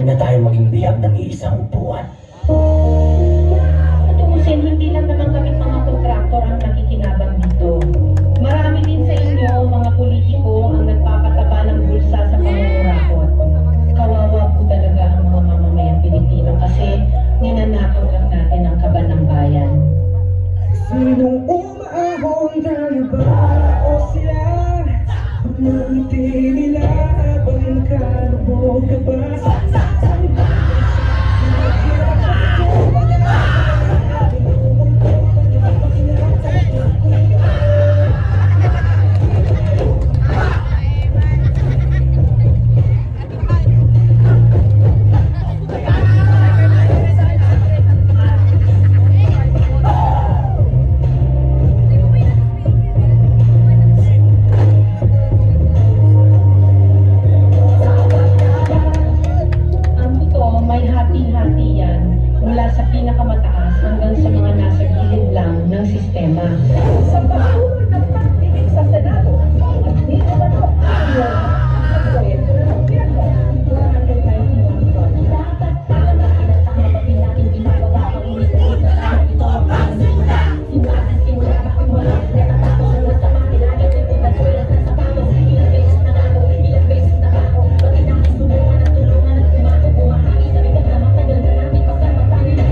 na tayo maging bihag ng iisang upuan. Tutuusin, hindi lang naman kami mga kontraktor ang nakikinabang dito. Marami din sa inyo, mga politiko, ang nagpapataba ng bulsa sa pangungurakot. Kawawa po talaga ang mga mamamayang Pilipino kasi ninanakaw lang natin ang kaban ng bayan. Sinong umaahon tayo ba o sila? Pagmangiti nila habang nakalubog ka ba? Sa pinakamataas hanggang sa mga nasa gilid lang ng sistema. Sa patuloy ng pagdinig sa Senado at di naman ang proyekto ng gobyerno. Dapat para makinatang na natin ginagawa ang ulit-ulit na tayo ito ang pangasimulan. Simula bakit wala natatapos ang nasa makilala at wala na sa bago. Ilang beses na ako, pati nang isulungan at tulungan at kumato kumahami sa bigat na matagal na namin pagkamatangin na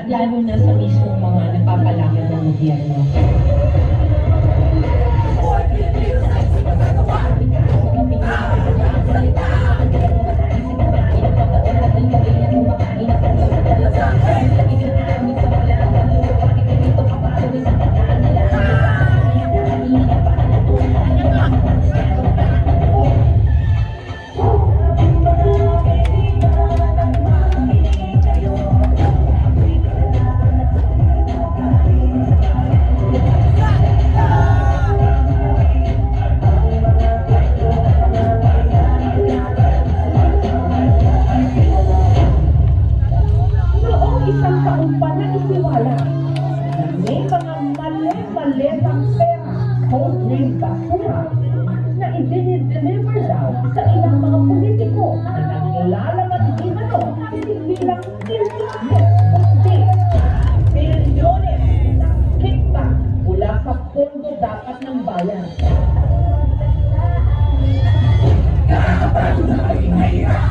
lalo na sa mismong mga nagpapalakad ng gobyerno. Isang taon pa na isiwala na may mga mali-maletang pera o may basura na i-deliver daw sa ilang mga politiko na naglalaman din ano hindi bilang milyones kundi bilyones na kickback mula sa pondo dapat ng bayan. Nakakapagod na maging mahirap.